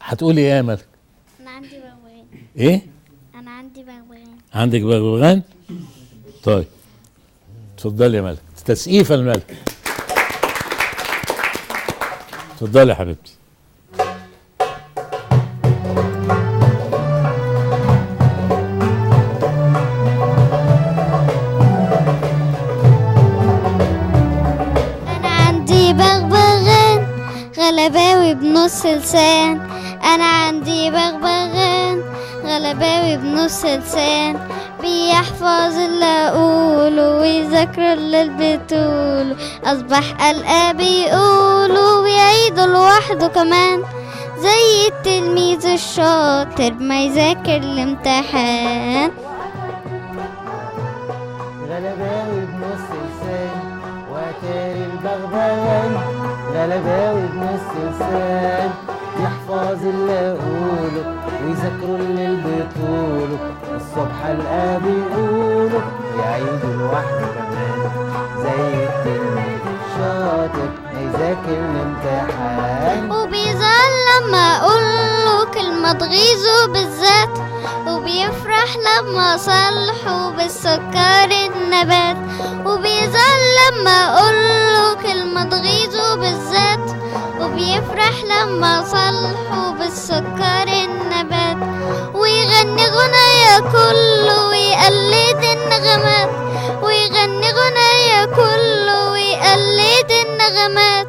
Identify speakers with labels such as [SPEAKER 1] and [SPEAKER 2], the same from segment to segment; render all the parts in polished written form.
[SPEAKER 1] هتقولي ايه يا ملك؟
[SPEAKER 2] انا عندي بغبغان.
[SPEAKER 1] ايه؟
[SPEAKER 2] انا عندي بغبغان.
[SPEAKER 1] عندك بغبغان؟ طيب اتفضلي يا ملك، تسقيفه الملك. اتفضلي يا حبيبتي.
[SPEAKER 2] انا عندي بغبغان غلباوي بنص لسان. انا عندي بغبغان غلباوي بنص لسان، بيحفظ اللي اقوله ويذاكر اللي بتقوله، اصبح الاب يقوله ويعيده لوحده كمان، زي التلميذ الشاطر ما يذاكر الامتحان.
[SPEAKER 3] غلباوي بنص لسان واتاري البغبغان، غلباوي بنص لسان يحفظ اللي اقوله ويذاكروا اللي بيطوله، الصبح الاب يقوله ويعيدوا لوحده كمان، زي التلميذ الشاطر يذاكر الامتحان.
[SPEAKER 2] وبيزعل لما اقوله كلمة تغيظه بالذات، وبيفرح لما اصلحه بالسكر النبات. وبيزعل لما اقوله كلمة تغيظه بالذات، وبيفرح لما اصلحه بالسكر النبات. ويغني غنايا كله ويقلد النغمات، ويغني غنايا كله ويقلد النغمات.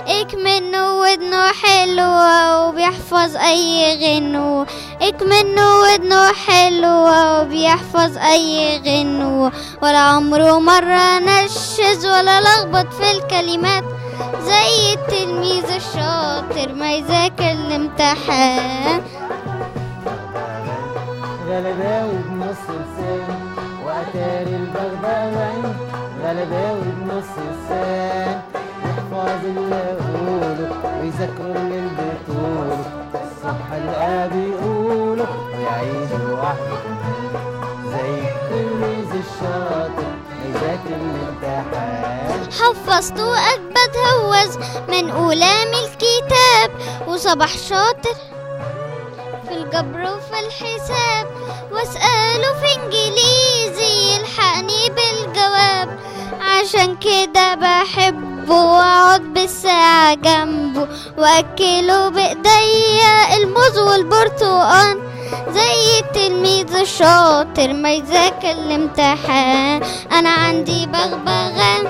[SPEAKER 2] اكمنه ودنه حلوة وبيحفظ اي غنوة، اكمنه ودنه حلوة وبيحفظ اي غنوة، ولا عمره مرة نشز ولا لخبط في الكلمات، زي التلميذ الشاطر ما يذاكر الامتحان.
[SPEAKER 3] غلباوي بنص لسان واتاري البغبغان، غلباوي بنص لسان يحفظ اللي اقوله ويذاكروا اللي بتقوله، الصبح الاب يقوله ويعيدوا لوحده كمان، زي التلميذ الشاطر يذاكر الامتحان.
[SPEAKER 2] حفظت وأكبد هوز من أولام الكتاب، وصبح شاطر في الجبر وفي الحساب، واسأله في إنجليزي يلحقني بالجواب، عشان كده بحبه وأقعد بالساعة جنبه، وأكله بإيديا الموز والبرتقان، زي التلميذ الشاطر ما يذاكر الامتحان. أنا عندي بغبغان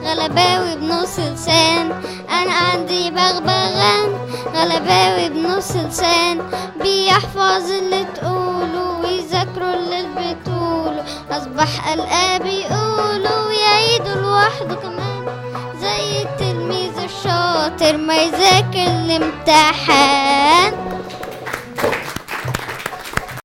[SPEAKER 2] غلباوي بنص لسان، أنا عندي بغبغان غلباوي بنص لسان، بيحفظ اللي تقوله ويذاكروا اللي بتقوله، أصبح الآب يقوله ويعيده لوحده كمان، زي التلميذ الشاطر ما يذاكر الامتحان.